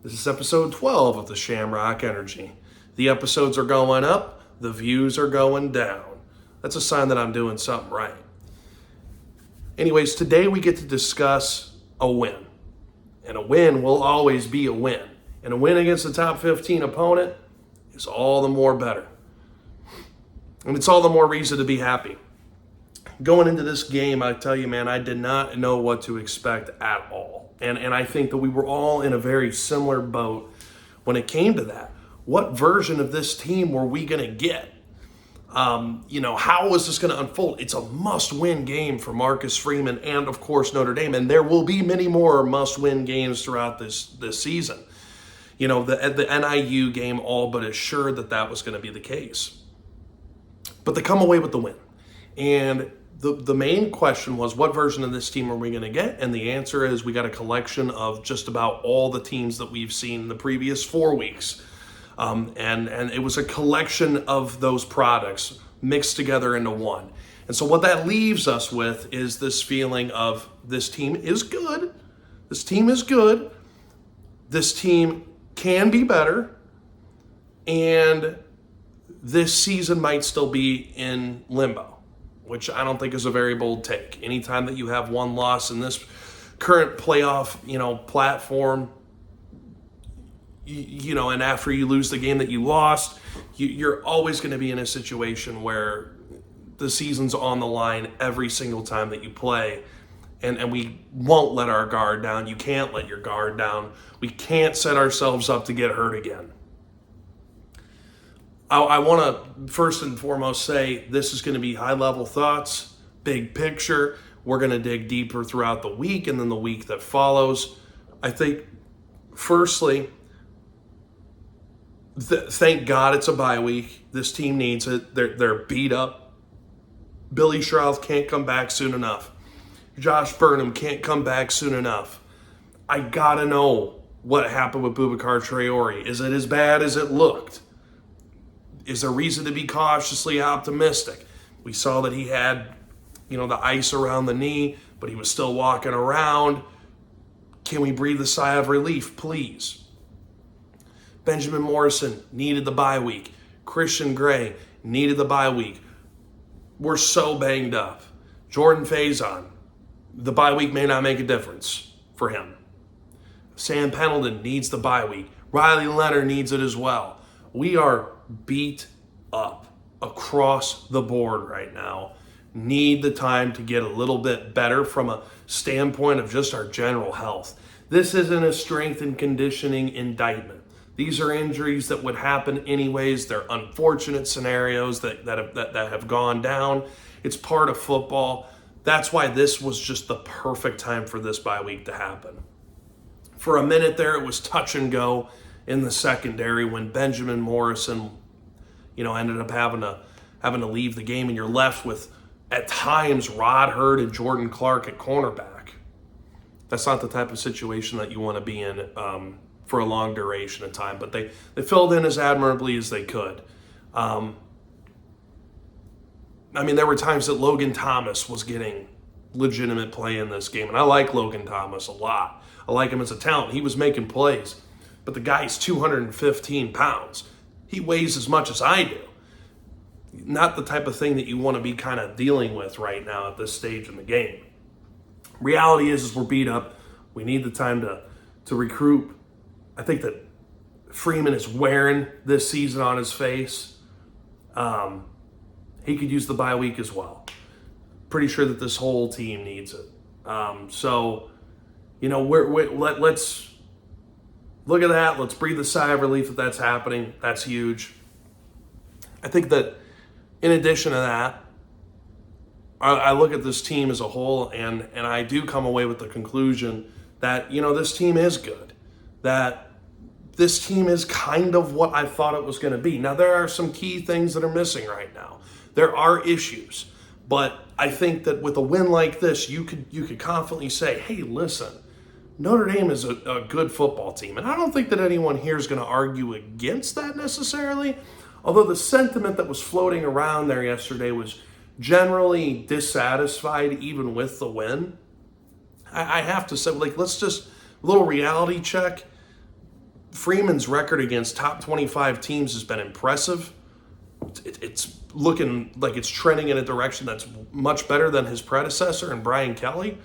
This is episode 12 of the Shamrock Energy. The episodes are going up, the views are going down. That's a sign that I'm doing something right. Anyways, today we get to discuss a win. And a win will always be a win. And a win against a top 15 opponent is all the more better. And it's all the more reason to be happy. Going into this game, I tell you, man, I did not know what to expect at all. And I think that we were all in a very similar boat when it came to that. What version of this team were we going to get? How was this going to unfold? It's a must-win game for Marcus Freeman and, of course, Notre Dame. And there will be many more must-win games throughout this season. The NIU game all but assured that was going to be the case. But they come away with the win. And the main question was, what version of this team are we going to get? And the answer is we got a collection of just about all the teams that we've seen in the previous 4 weeks. And it was a collection of those products mixed together into one. And so what that leaves us with is this feeling of this team is good. This team is good. This team can be better. And this season might still be in limbo, which I don't think is a very bold take. Anytime that you have one loss in this current playoff, platform, and after you lose the game that you lost, you're always going to be in a situation where the season's on the line every single time that you play. And we won't let our guard down. You can't let your guard down. We can't set ourselves up to get hurt again. I want to first and foremost say this is going to be high-level thoughts, big picture. We're going to dig deeper throughout the week and then the week that follows. I think, firstly, thank God it's a bye week. This team needs it. They're beat up. Billy Schrauth can't come back soon enough. Josh Burnham can't come back soon enough. I got to know what happened with Boubacar Traore. Is it as bad as it looked? Is there reason to be cautiously optimistic? We saw that he had, the ice around the knee, but he was still walking around. Can we breathe a sigh of relief, please? Benjamin Morrison needed the bye week. Christian Gray needed the bye week. We're so banged up. Jordan Faison, the bye week may not make a difference for him. Sam Pendleton needs the bye week. Riley Leonard needs it as well. We are beat up across the board right now. Need the time to get a little bit better from a standpoint of just our general health. This isn't a strength and conditioning indictment. These are injuries that would happen anyways. They're unfortunate scenarios that have gone down. It's part of football. That's why this was just the perfect time for this bye week to happen. For a minute there, it was touch and go in the secondary when Benjamin Morrison, ended up having to leave the game, and you're left with, at times, Rod Hurd and Jordan Clark at cornerback. That's not the type of situation that you want to be in for a long duration of time, but they filled in as admirably as they could. There were times that Logan Thomas was getting legitimate play in this game, and I like Logan Thomas a lot. I like him as a talent. He was making plays. But the guy's 215 pounds. He weighs as much as I do. Not the type of thing that you want to be kind of dealing with right now at this stage in the game. Reality is we're beat up. We need the time to regroup. I think that Freeman is wearing this season on his face. He could use the bye week as well. Pretty sure that this whole team needs it. Let's look at that. Let's breathe a sigh of relief that that's happening. That's huge. I think that in addition to that, I look at this team as a whole, and I do come away with the conclusion that, this team is good. That this team is kind of what I thought it was going to be. Now, there are some key things that are missing right now. There are issues. But I think that with a win like this, you could confidently say, hey, listen, Notre Dame is a good football team. And I don't think that anyone here is going to argue against that necessarily. Although the sentiment that was floating around there yesterday was generally dissatisfied even with the win. I have to say, let's just, a little reality check. Freeman's record against top 25 teams has been impressive. It's looking like it's trending in a direction that's much better than his predecessor and Brian Kelly.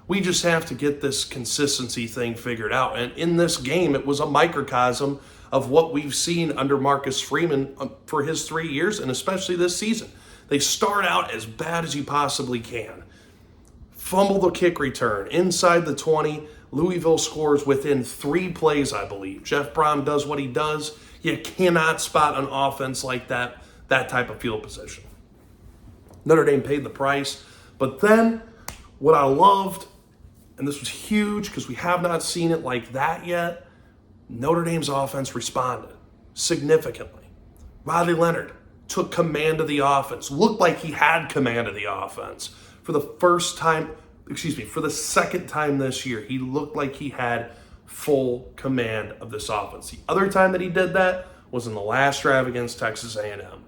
We just have to get this consistency thing figured out. And in this game, it was a microcosm of what we've seen under Marcus Freeman for his 3 years, and especially this season. They start out as bad as you possibly can. Fumble the kick return inside the 20. Louisville scores within 3 plays, I believe. Jeff Brom does what he does. You cannot spot an offense like that type of field position. Notre Dame paid the price. But then what I loved, and this was huge because we have not seen it like that yet, Notre Dame's offense responded significantly. Riley Leonard took command of the offense, looked like he had command of the offense. For the second time this year, he looked like he had full command of this offense. The other time that he did that was in the last drive against Texas A&M.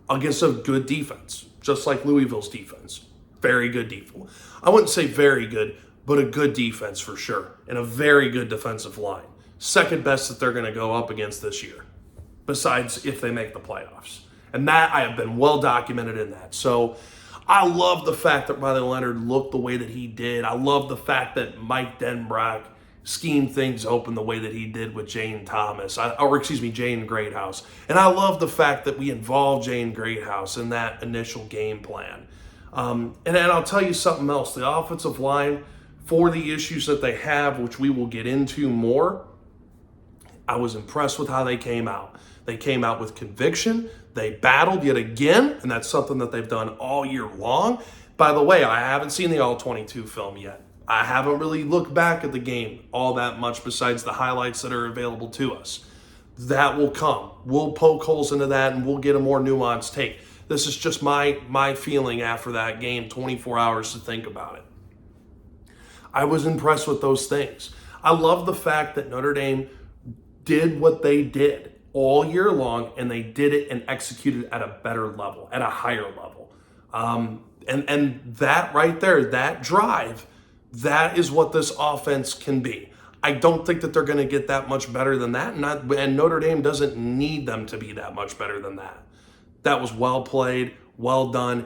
Against a good defense, just like Louisville's defense. Very good defense. I wouldn't say very good, but a good defense for sure. And a very good defensive line. Second best that they're going to go up against this year. Besides if they make the playoffs. And that, I have been well documented in that. So I love the fact that Riley Leonard looked the way that he did. I love the fact that Mike Denbrock schemed things open the way that he did with Jane Greathouse. And I love the fact that we involved Jane Greathouse in that initial game plan. And I'll tell you something else. The offensive line, for the issues that they have, which we will get into more, I was impressed with how they came out. They came out with conviction. They battled yet again, and that's something that they've done all year long. By the way, I haven't seen the All-22 film yet. I haven't really looked back at the game all that much besides the highlights that are available to us. That will come. We'll poke holes into that, and we'll get a more nuanced take. This is just my feeling after that game, 24 hours to think about it. I was impressed with those things. I love the fact that Notre Dame did what they did all year long, and they did it and executed at a better level, at a higher level. And that right there, that drive, that is what this offense can be. I don't think that they're going to get that much better than that, and Notre Dame doesn't need them to be that much better than that. That was well played, well done.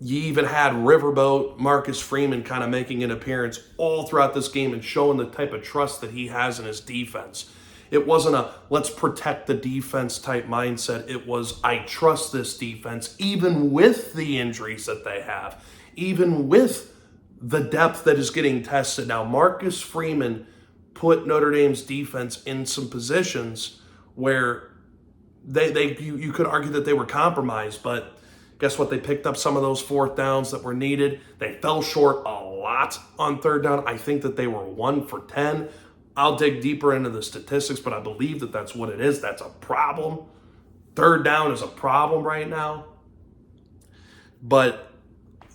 You even had Riverboat, Marcus Freeman kind of making an appearance all throughout this game and showing the type of trust that he has in his defense. It wasn't a let's protect the defense type mindset. It was I trust this defense even with the injuries that they have, even with the depth that is getting tested. Now, Marcus Freeman put Notre Dame's defense in some positions where you could argue that they were compromised, but guess what? They picked up some of those fourth downs that were needed. They fell short a lot on third down. I think that they were 1 for 10. I'll dig deeper into the statistics, but I believe that that's what it is. That's a problem. Third down is a problem right now. But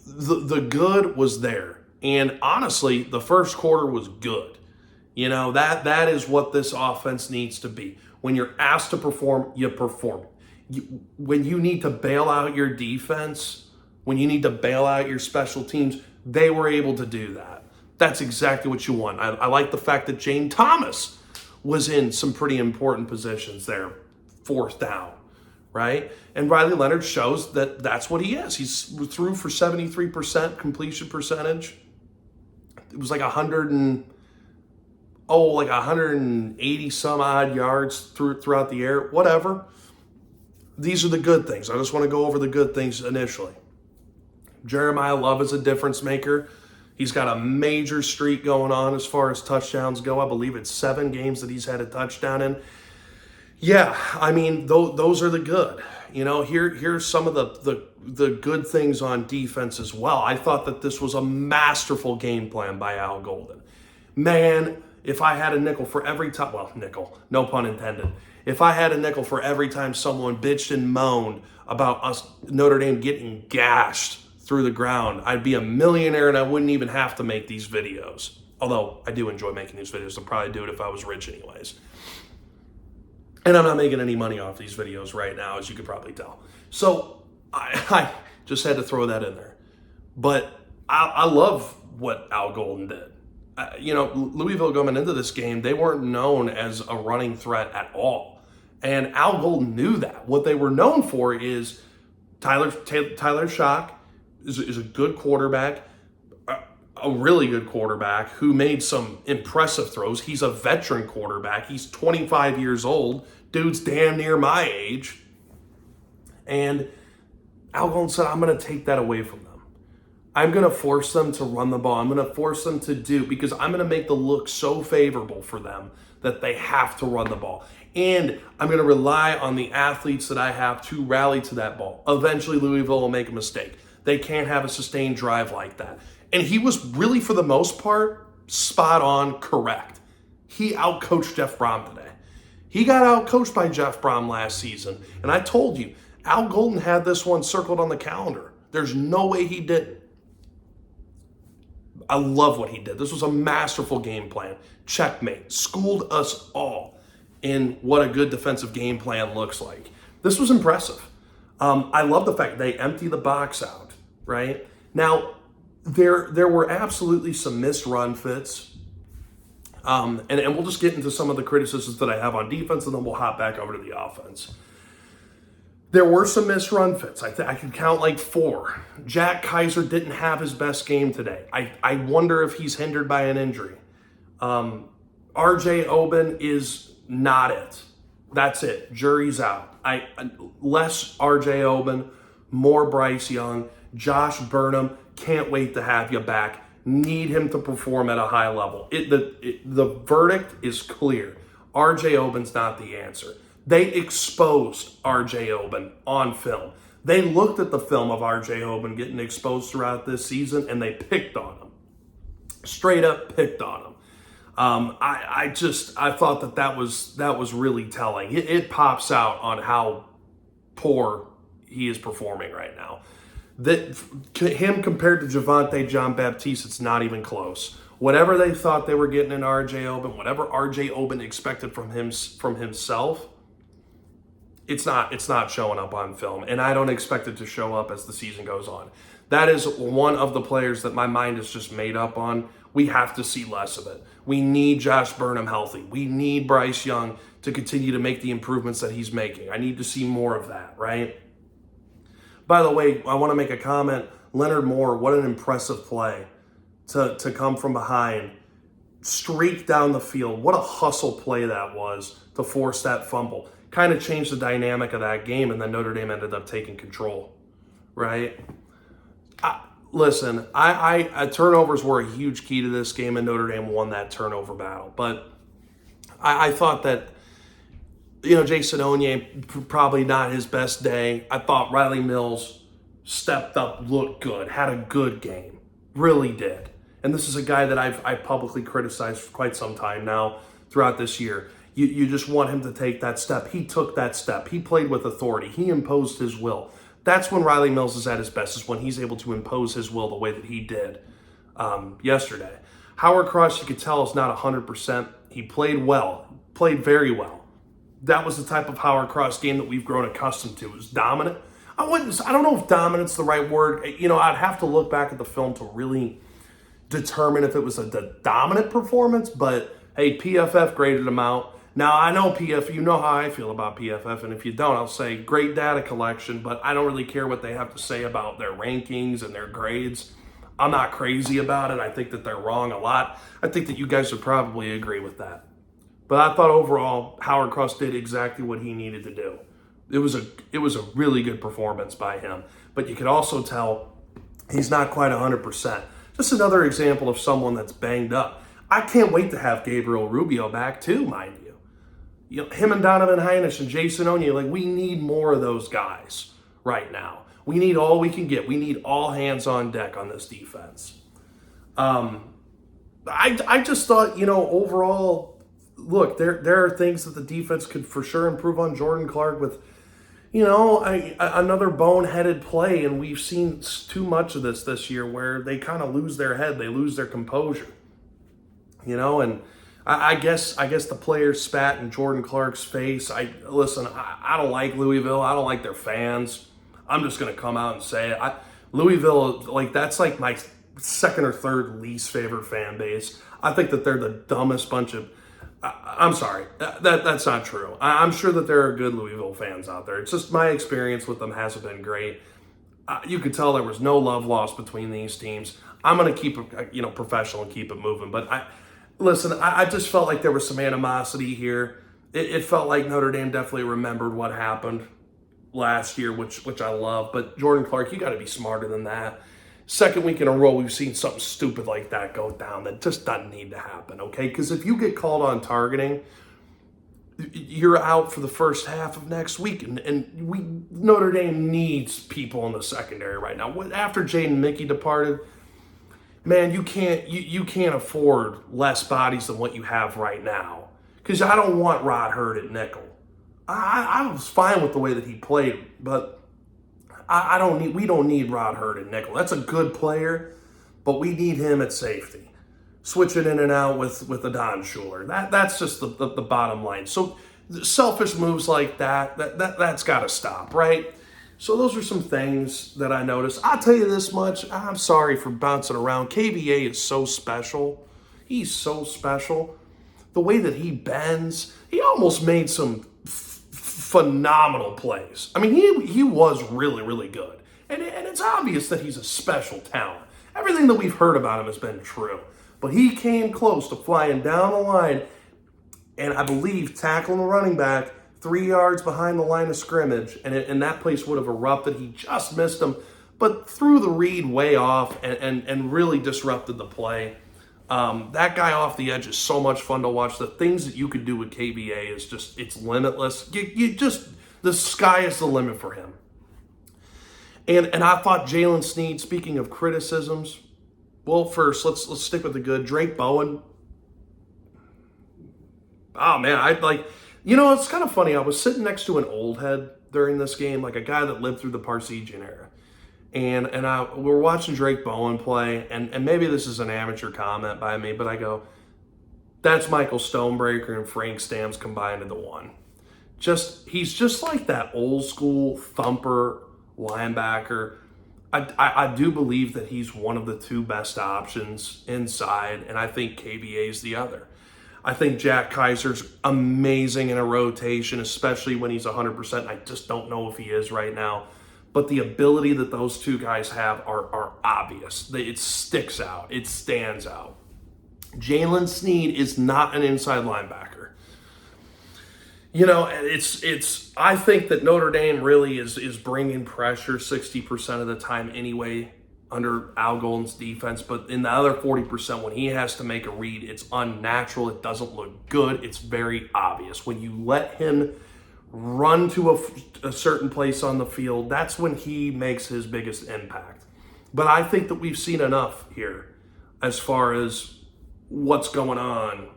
the good was there. And honestly, the first quarter was good. You know, that is what this offense needs to be. When you're asked to perform, you perform. When you need to bail out your defense, when you need to bail out your special teams, they were able to do that. That's exactly what you want. I like the fact that Jane Thomas was in some pretty important positions there, fourth down, right? And Riley Leonard shows that that's what he is. He's threw for 73% completion percentage. It was like 180 some odd yards throughout the air, whatever. These are the good things. I just want to go over the good things initially. Jeremiah Love is a difference maker. He's got a major streak going on as far as touchdowns go. I believe it's 7 games that he's had a touchdown in. Yeah, I mean, those are the good. You know, here's some of the good things on defense as well. I thought that this was a masterful game plan by Al Golden. Man, if I had a nickel for every time, well, nickel, no pun intended. If I had a nickel for every time someone bitched and moaned about us, Notre Dame getting gashed through the ground, I'd be a millionaire and I wouldn't even have to make these videos. Although I do enjoy making these videos. I'd probably do it if I was rich anyways. And I'm not making any money off these videos right now, as you could probably tell. So I just had to throw that in there. But I love what Al Golden did. Louisville coming into this game, they weren't known as a running threat at all. And Al Golden knew that. What they were known for is Tyler Shock is a good quarterback, a really good quarterback who made some impressive throws. He's a veteran quarterback. He's 25 years old. Dude's damn near my age. And Al Golden said, I'm going to take that away from them. I'm going to force them to run the ball. I'm going to force them to because I'm going to make the look so favorable for them that they have to run the ball. And I'm going to rely on the athletes that I have to rally to that ball. Eventually, Louisville will make a mistake. They can't have a sustained drive like that. And he was really, for the most part, spot on correct. He outcoached Jeff Brom today. He got outcoached by Jeff Brom last season. And I told you, Al Golden had this one circled on the calendar. There's no way he didn't. I love what he did. This was a masterful game plan. Checkmate. Schooled us all in what a good defensive game plan looks like. This was impressive. I love the fact they empty the box out, right? Now, there were absolutely some missed run fits. And we'll just get into some of the criticisms that I have on defense, and then we'll hop back over to the offense. There were some missed run fits. I can count like 4. Jack Kaiser didn't have his best game today. I wonder if he's hindered by an injury. RJ Oben is not it. That's it. Jury's out. Less RJ Oben, more Bryce Young. Josh Burnham, can't wait to have you back. Need him to perform at a high level. The verdict is clear. RJ Oben's not the answer. They exposed R.J. Oben on film. They looked at the film of R.J. Oben getting exposed throughout this season, and they picked on him. Straight up picked on him. I thought that was really telling. It pops out on how poor he is performing right now. Him compared to Javonte Jean-Baptiste, it's not even close. Whatever they thought they were getting in R.J. Oben, whatever R.J. Oben expected from himself, it's not showing up on film, and I don't expect it to show up as the season goes on. That is one of the players that my mind is just made up on. We have to see less of it. We need Josh Burnham healthy. We need Bryce Young to continue to make the improvements that he's making. I need to see more of that, right? By the way, I want to make a comment. Leonard Moore, what an impressive play to come from behind, streak down the field. What a hustle play that was to force that fumble. Kind of changed the dynamic of that game, and then Notre Dame ended up taking control, right? Listen, turnovers were a huge key to this game, and Notre Dame won that turnover battle. But I thought that, Jason Onye, probably not his best day. I thought Riley Mills stepped up, looked good, had a good game, really did. And this is a guy that I've publicly criticized for quite some time now throughout this year. You just want him to take that step. He took that step. He played with authority. He imposed his will. That's when Riley Mills is at his best, is when he's able to impose his will the way that he did yesterday. Howard Cross, you could tell, is not 100%. He played well, played very well. That was the type of Howard Cross game that we've grown accustomed to. It was dominant. I don't know if dominant's the right word. I'd have to look back at the film to really determine if it was a dominant performance, but hey, PFF graded him out. Now, I know you know how I feel about PFF, and if you don't, I'll say great data collection, but I don't really care what they have to say about their rankings and their grades. I'm not crazy about it. I think that they're wrong a lot. I think that you guys would probably agree with that. But I thought overall, Howard Cross did exactly what he needed to do. It was a really good performance by him, but you could also tell he's not quite 100%. Just another example of someone that's banged up. I can't wait to have Gabriel Rubio back too, mind you. Him and Donovan Heinisch and Jason Onye, we need more of those guys right now. We need all we can get. We need all hands on deck on this defense. I just thought, overall, look, there are things that the defense could for sure improve on. Jordan Clark with, another boneheaded play, and we've seen too much of this year where they kind of lose their head, they lose their composure, and I guess the players spat in Jordan Clark's face. I don't like Louisville. I don't like their fans. I'm just going to come out and say it. Louisville, that's like my second or third least favorite fan base. I think that they're the dumbest bunch of. I'm sorry, that's not true. I'm sure that there are good Louisville fans out there. It's just my experience with them hasn't been great. You could tell there was no love lost between these teams. I'm going to keep it, professional and keep it moving. But I just felt like there was some animosity here. It felt like Notre Dame definitely remembered what happened last year, which I love. But Jordan Clark, you got to be smarter than that. Second week in a row, we've seen something stupid like that go down that just doesn't need to happen, okay? Because if you get called on targeting, you're out for the first half of next week. And Notre Dame needs people in the secondary right now. After Jaden Mickey departed, man, you can't afford less bodies than what you have right now. Because I don't want Rod Hurd at nickel. I was fine with the way that he played, but we don't need Rod Hurd at nickel. That's a good player, but we need him at safety. Switching in and out with Adon Schuler. That's just the bottom line. So selfish moves like that's got to stop, right? So those are some things that I noticed. I'll tell you this much. I'm sorry for bouncing around. KVA is so special. He's so special. The way that he bends, he almost made some phenomenal plays. I mean, he was really, really good. And it's obvious that he's a special talent. Everything that we've heard about him has been true. But he came close to flying down the line and I believe tackling the running back 3 yards behind the line of scrimmage. And that place would have erupted. He just missed him, but threw the read way off and really disrupted the play. That guy off the edge is so much fun to watch. The things that you could do with KVA is just, it's limitless. The sky is the limit for him. And I thought Jalen Sneed, speaking of criticisms, well, first, let's stick with the good. Drake Bowen. Oh, man, it's kind of funny. I was sitting next to an old head during this game, like a guy that lived through the Parsegian era. And we're watching Drake Bowen play, and maybe this is an amateur comment by me, but I go, that's Michael Stonebreaker and Frank Stamms combined into one. He's just like that old school thumper linebacker. I do believe that he's one of the two best options inside, and I think KVA is the other. I think Jack Kaiser's amazing in a rotation, especially when he's 100%. I just don't know if he is right now. But the ability that those two guys have are obvious. It sticks out. It stands out. Jalen Sneed is not an inside linebacker. I think that Notre Dame really is bringing pressure 60% of the time anyway under Al Golden's defense. But in the other 40%, when he has to make a read, it's unnatural. It doesn't look good. It's very obvious. When you let him run to a certain place on the field, that's when he makes his biggest impact. But I think that we've seen enough here as far as what's going on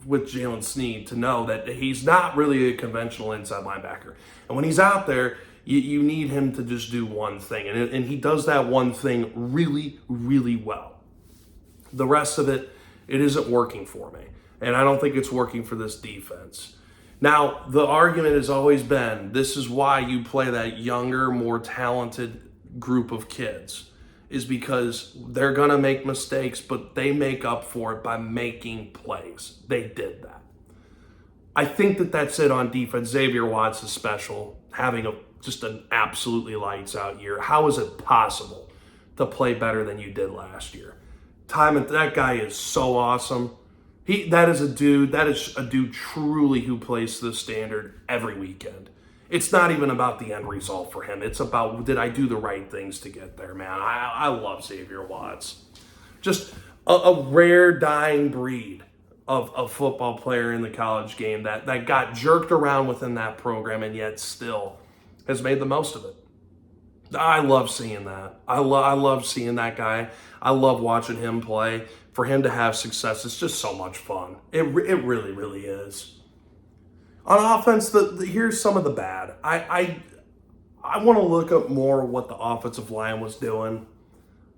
with Jalen Sneed to know that he's not really a conventional inside linebacker. And when he's out there, you need him to just do one thing. And he does that one thing really, really well. The rest of it isn't working for me. And I don't think it's working for this defense. Now, the argument has always been, this is why you play that younger, more talented group of kids, is because they're going to make mistakes, but they make up for it by making plays. They did that. I think that that's it on defense. Xavier Watts is special, having just an absolutely lights out year. How is it possible to play better than you did last year? That guy is so awesome. That is a dude truly who plays to the standard every weekend. It's not even about the end result for him. It's about, did I do the right things to get there, man? I love Xavier Watts. Just a rare dying breed of a football player in the college game that got jerked around within that program and yet still has made the most of it. I love seeing that. I love seeing that guy. I love watching him play. For him to have success, it's just so much fun. It really, really is. On offense, here's some of the bad. I want to look up more what the offensive line was doing.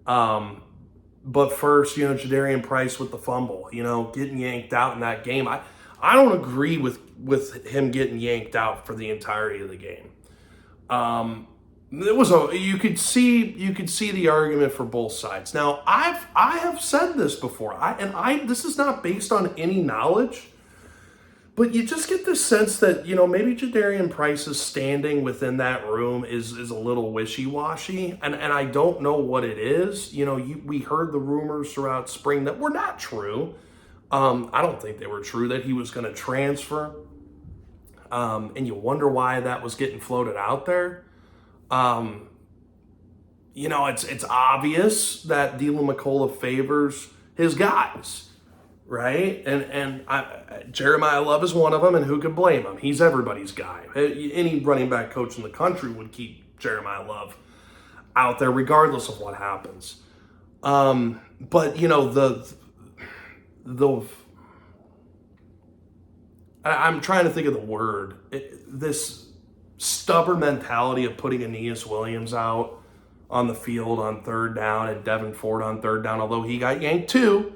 But first, Jadarian Price with the fumble, getting yanked out in that game. I don't agree with him getting yanked out for the entirety of the game. you could see the argument for both sides. Now, I have said this before. This is not based on any knowledge, but you just get this sense that, maybe Jadarian Price's standing within that room is a little wishy-washy, and I don't know what it is. We heard the rumors throughout spring that were not true. I don't think they were true, that he was going to transfer. And you wonder why that was getting floated out there. It's obvious that Deland McCullough favors his guys, right? And Jeremiah Love is one of them, and who could blame him? He's everybody's guy. Any running back coach in the country would keep Jeremiah Love out there regardless of what happens. But I'm trying to think of the word. This stubborn mentality of putting Aeneas Williams out on the field on third down and Devin Ford on third down, although he got yanked too.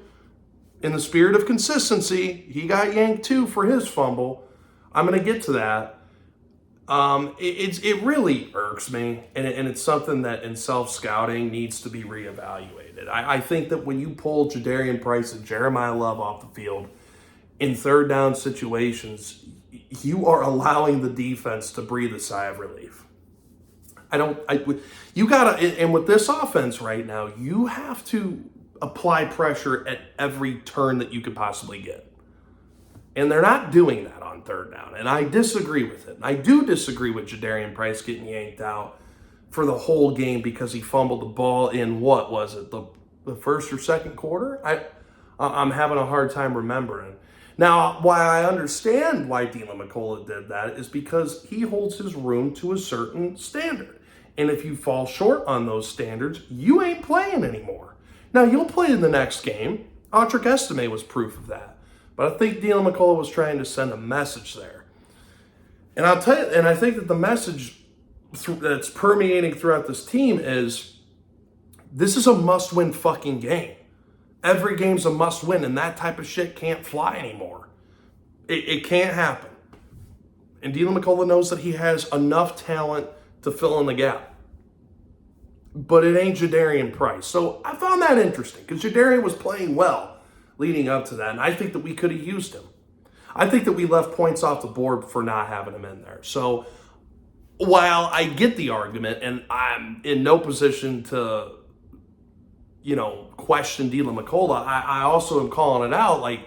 In the spirit of consistency, he got yanked too for his fumble. I'm going to get to that. It really irks me, and it's something that in self-scouting needs to be reevaluated. I think that when you pull Jadarian Price and Jeremiah Love off the field in third down situations, you are allowing the defense to breathe a sigh of relief. And with this offense right now, you have to apply pressure at every turn that you could possibly get. And they're not doing that on third down. And I disagree with it. I do disagree with Jadarian Price getting yanked out for the whole game because he fumbled the ball in, what was it, the first or second quarter? I'm having a hard time remembering. Now, why I understand why Deland McCullough did that is because he holds his room to a certain standard. And if you fall short on those standards, you ain't playing anymore. Now, you'll play in the next game. Autry Estime was proof of that. But I think Deland McCullough was trying to send a message there. And I'll tell you, and I think that the message that's permeating throughout this team is this is a must-win fucking game. Every game's a must-win, and that type of shit can't fly anymore. It can't happen. And Deland McCullough knows that he has enough talent to fill in the gap. But it ain't Jadarian Price. So I found that interesting, because Jadarian was playing well leading up to that, and I think that we could have used him. I think that we left points off the board for not having him in there. So while I get the argument, and I'm in no position to question Deland McCullough, I also am calling it out. Like,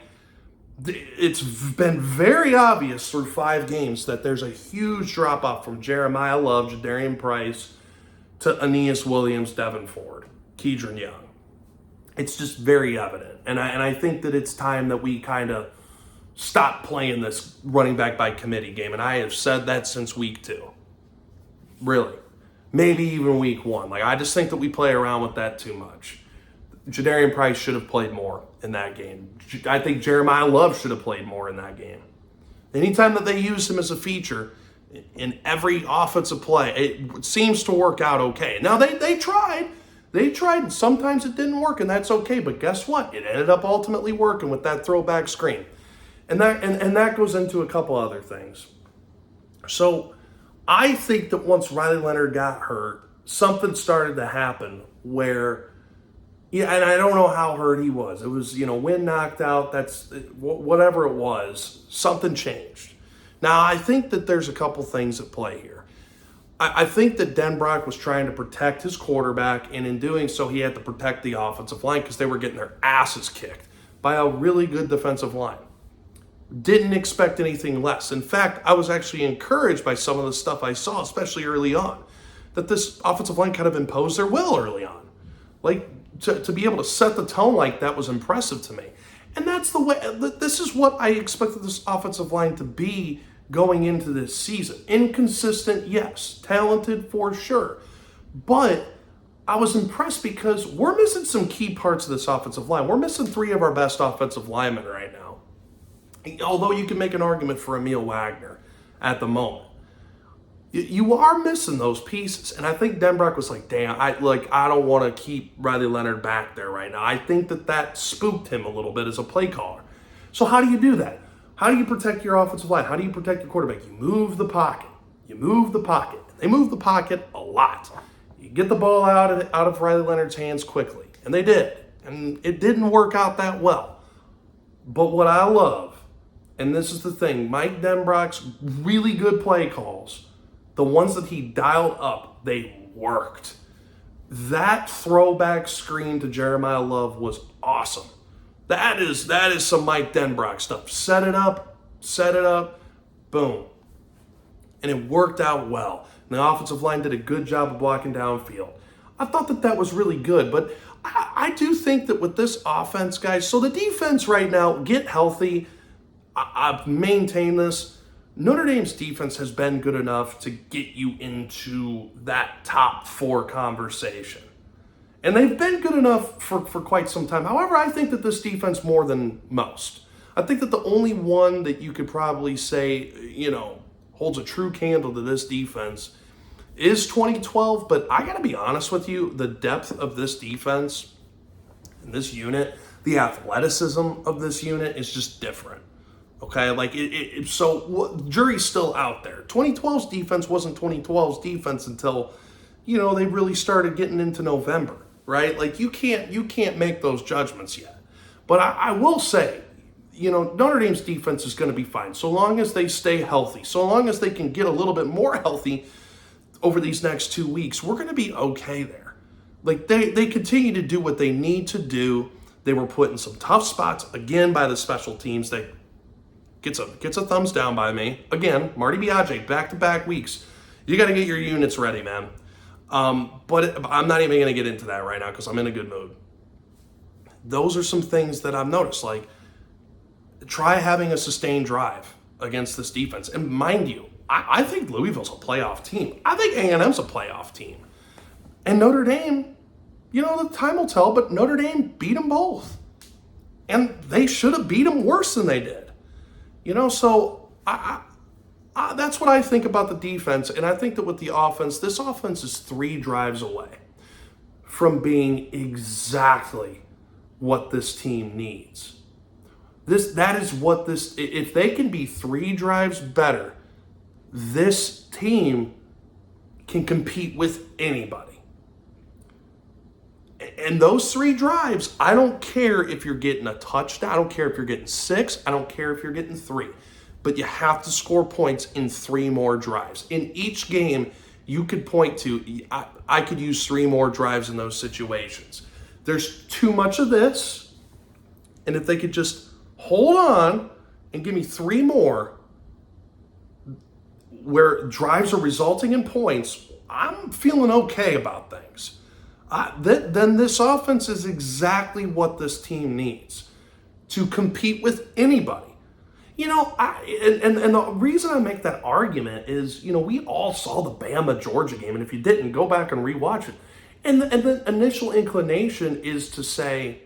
it's been very obvious through 5 games that there's a huge drop-off from Jeremiah Love, Jadarian Price, to Aeneas Williams, Devin Ford, Kedron Young. It's just very evident. And I think that it's time that we kind of stop playing this running back by committee game. And I have said that since week 2. Really. Maybe even week 1. Like, I just think that we play around with that too much. Jadarian Price should have played more in that game. I think Jeremiah Love should have played more in that game. Anytime that they use him as a feature in every offensive play, it seems to work out okay. Now, they tried. They tried, and sometimes it didn't work, and that's okay. But guess what? It ended up ultimately working with that throwback screen. And that goes into a couple other things. So I think that once Riley Leonard got hurt, something started to happen where, and I don't know how hurt he was. It was, wind knocked out. That's whatever it was. Something changed. Now, I think that there's a couple things at play here. I think that Denbrock was trying to protect his quarterback, and in doing so, he had to protect the offensive line because they were getting their asses kicked by a really good defensive line. Didn't expect anything less. In fact, I was actually encouraged by some of the stuff I saw, especially early on, that this offensive line kind of imposed their will early on. Like, to be able to set the tone like that was impressive to me. And that's the way, this is what I expected this offensive line to be going into this season. Inconsistent, yes. Talented, for sure. But I was impressed because we're missing some key parts of this offensive line. We're missing 3 of our best offensive linemen right now. Although you can make an argument for Emil Wagner at the moment. You are missing those pieces. And I think Denbrock was like, damn, I don't want to keep Riley Leonard back there right now. I think that spooked him a little bit as a play caller. So how do you do that? How do you protect your offensive line? How do you protect your quarterback? You move the pocket. You move the pocket. They move the pocket a lot. You get the ball out of Riley Leonard's hands quickly. And they did. And it didn't work out that well. But what I love, and this is the thing, Mike Denbrock's really good play calls, the ones that he dialed up, they worked. That throwback screen to Jeremiah Love was awesome. That is some Mike Denbrock stuff. Set it up, boom. And it worked out well. And the offensive line did a good job of blocking downfield. I thought that was really good, but I do think that with this offense, guys, so the defense right now, get healthy. I've maintained this. Notre Dame's defense has been good enough to get you into that top 4 conversation. And they've been good enough for quite some time. However, I think that this defense more than most. I think that the only one that you could probably say, holds a true candle to this defense is 2012. But I got to be honest with you, the depth of this defense and this unit, the athleticism of this unit is just different. Okay, jury's still out there. 2012's defense wasn't 2012's defense until, they really started getting into November, right? Like you can't make those judgments yet. But I will say, Notre Dame's defense is going to be fine so long as they stay healthy, so long as they can get a little bit more healthy over these next 2 weeks. We're going to be okay there. Like they continue to do what they need to do. They were put in some tough spots again by the special teams. They gets a thumbs down by me. Again, Marty Biaggi, back-to-back weeks. You got to get your units ready, man. But I'm not even going to get into that right now because I'm in a good mood. Those are some things that I've noticed. Like, try having a sustained drive against this defense. And mind you, I think Louisville's a playoff team. I think A&M's a playoff team. And Notre Dame, the time will tell, but Notre Dame beat them both. And they should have beat them worse than they did. So that's what I think about the defense. And I think that with the offense, this offense is 3 drives away from being exactly what this team needs. That is what this, if they can be 3 drives better, this team can compete with anybody. And those 3 drives, I don't care if you're getting a touchdown. I don't care if you're getting 6. I don't care if you're getting 3. But you have to score points in 3 more drives. In each game, you could point to, I could use 3 more drives in those situations. There's too much of this. And if they could just hold on and give me 3 more where drives are resulting in points, I'm feeling okay about things. Then this offense is exactly what this team needs to compete with anybody. And the reason I make that argument is, we all saw the Bama-Georgia game, and if you didn't, go back and rewatch it. And the initial inclination is to say,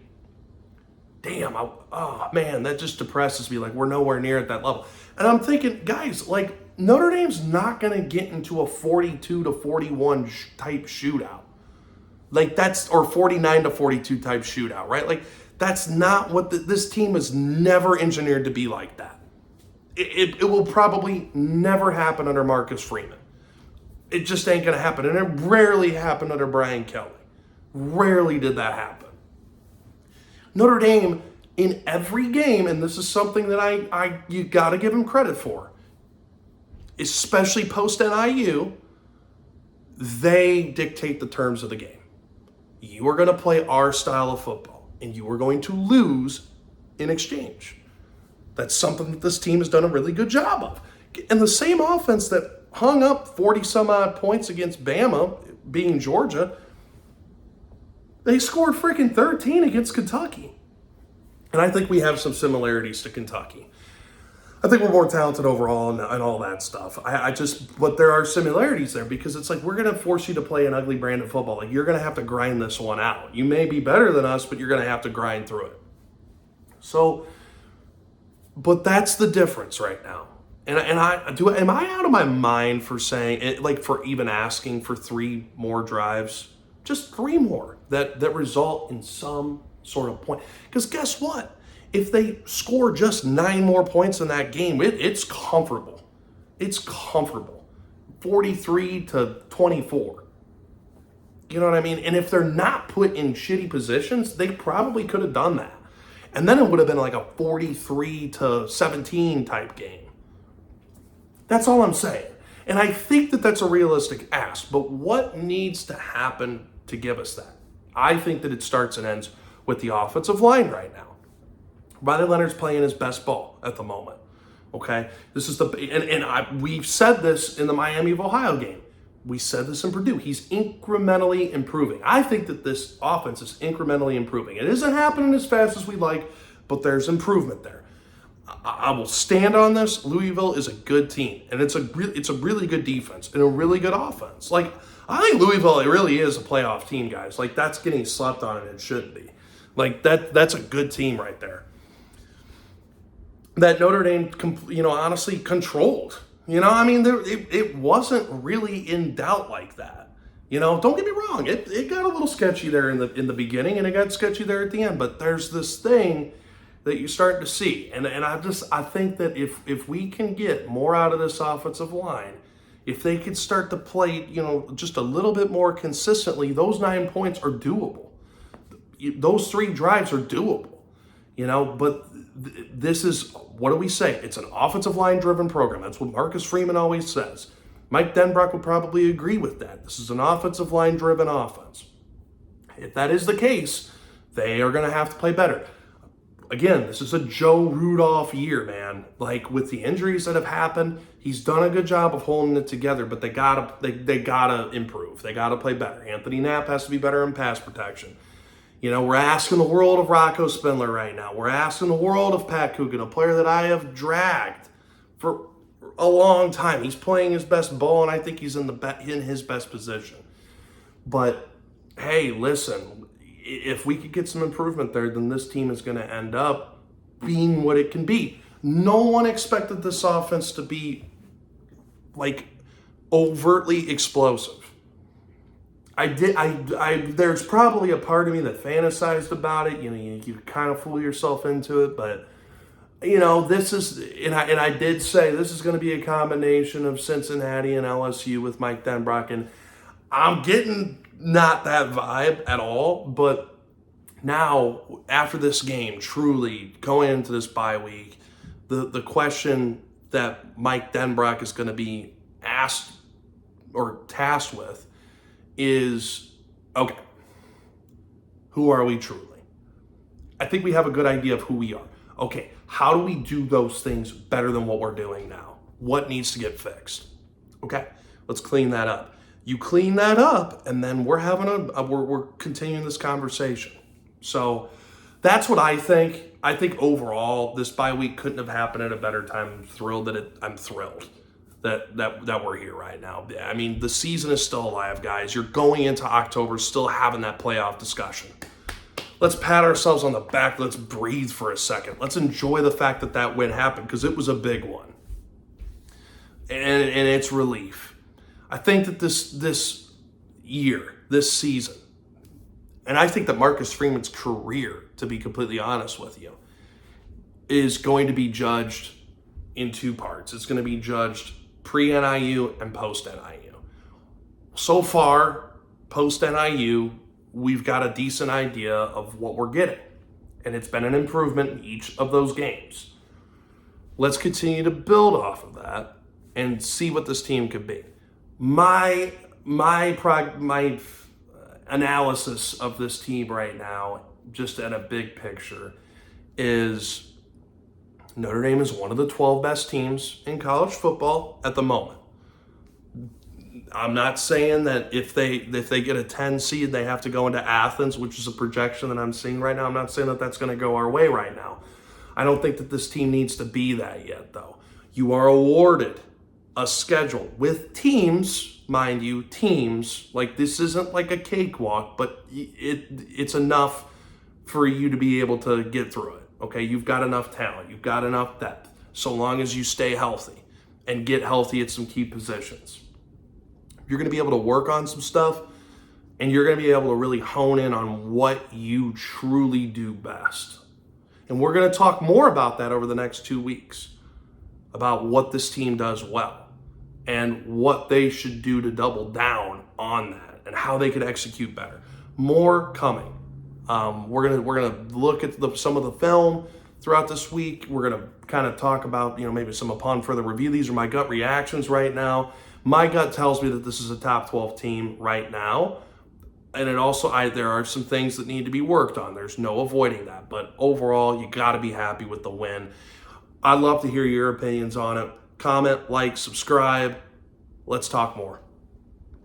damn, man, that just depresses me. Like, we're nowhere near at that level. And I'm thinking, guys, like, Notre Dame's not going to get into a 42-41 type shootout. Like or 49-42 type shootout, right? Like that's not what this team is never engineered to be like that. It will probably never happen under Marcus Freeman. It just ain't going to happen. And it rarely happened under Brian Kelly. Rarely did that happen. Notre Dame in every game, and this is something that you got to give them credit for, especially post NIU, they dictate the terms of the game. You are going to play our style of football, and you are going to lose in exchange. That's something that this team has done a really good job of. And the same offense that hung up 40-some-odd points against Bama, being Georgia, they scored freaking 13 against Kentucky. And I think we have some similarities to Kentucky. I think we're more talented overall and all that stuff. But there are similarities there because it's like we're going to force you to play an ugly brand of football. Like you're going to have to grind this one out. You may be better than us, but you're going to have to grind through it. So, but that's the difference right now. And am I out of my mind for saying it, like for even asking for 3 more drives? Just 3 more that result in some sort of point. Because guess what? If they score just 9 more points in that game, it's comfortable. It's comfortable. 43-24. You know what I mean? And if they're not put in shitty positions, they probably could have done that. And then it would have been like a 43-17 type game. That's all I'm saying. And I think that that's a realistic ask. But what needs to happen to give us that? I think that it starts and ends with the offensive line right now. Riley Leonard's playing his best ball at the moment. Okay? This is we've said this in the Miami of Ohio game. We said this in Purdue. He's incrementally improving. I think that this offense is incrementally improving. It isn't happening as fast as we'd like, but there's improvement there. I will stand on this. Louisville is a good team, and it's a really good defense and a really good offense. Like, I think Louisville really is a playoff team, guys. Like, that's getting slept on, and it shouldn't be. Like, that's a good team right there. That Notre Dame, honestly controlled. I mean, it wasn't really in doubt like that. Don't get me wrong. It got a little sketchy there in the beginning, and it got sketchy there at the end. But there's this thing that you start to see, and I think that if we can get more out of this offensive line, if they could start to play, just a little bit more consistently, those 9 points are doable. Those 3 drives are doable. But this is, what do we say? It's an offensive line driven program. That's what Marcus Freeman always says. Mike Denbrock would probably agree with that. This is an offensive line driven offense. If that is the case, they are going to have to play better. Again, this is a Joe Rudolph year, man. Like, with the injuries that have happened, he's done a good job of holding it together, but they gotta improve. They gotta play better. Anthony Knapp has to be better in pass protection. We're asking the world of Rocco Spindler right now. We're asking the world of Pat Coogan, a player that I have dragged for a long time. He's playing his best ball, and I think he's in his best position. But, hey, listen, if we could get some improvement there, then this team is going to end up being what it can be. No one expected this offense to be, like, overtly explosive. There's probably a part of me that fantasized about it. You kind of fool yourself into it, but this is, and I did say this is going to be a combination of Cincinnati and LSU with Mike Denbrock, and I'm getting not that vibe at all. But now, after this game, truly going into this bye week, the question that Mike Denbrock is going to be asked or tasked with is, okay, who are we truly? I think we have a good idea of who we are. Okay, how do we do those things better than what we're doing now? What needs to get fixed? Okay, let's clean that up. You clean that up, and then we're having we're continuing this conversation. So that's what I think. I think overall, this bye week couldn't have happened at a better time. I'm thrilled that we're here right now. I mean, the season is still alive, guys. You're going into October still having that playoff discussion. Let's pat ourselves on the back. Let's breathe for a second. Let's enjoy the fact that win happened, because it was a big one. And it's relief. I think that this year, this season, and I think that Marcus Freeman's career, to be completely honest with you, is going to be judged in 2 parts. It's going to be judged pre-NIU and post-NIU. So far, post-NIU, we've got a decent idea of what we're getting. And it's been an improvement in each of those games. Let's continue to build off of that and see what this team could be. My analysis of this team right now, just at a big picture, is Notre Dame is one of the 12 best teams in college football at the moment. I'm not saying that if they get a 10 seed, they have to go into Athens, which is a projection that I'm seeing right now. I'm not saying that that's going to go our way right now. I don't think that this team needs to be that yet, though. You are awarded a schedule with teams, mind you, teams. Like, this isn't like a cakewalk, but it's enough for you to be able to get through it. Okay, you've got enough talent. You've got enough depth. So long as you stay healthy and get healthy at some key positions, you're going to be able to work on some stuff, and you're going to be able to really hone in on what you truly do best. And we're going to talk more about that over the next 2 weeks, about what this team does well. and what they should do to double down on that and how they could execute better. More coming. We're gonna look at some of the film throughout this week. We're gonna kind of talk about maybe some upon further review. These are my gut reactions right now. My gut tells me that this is a top 12 team right now, and it also there are some things that need to be worked on. There's no avoiding that, but overall you got to be happy with the win. I'd love to hear your opinions on it. Comment, like, subscribe. Let's talk more.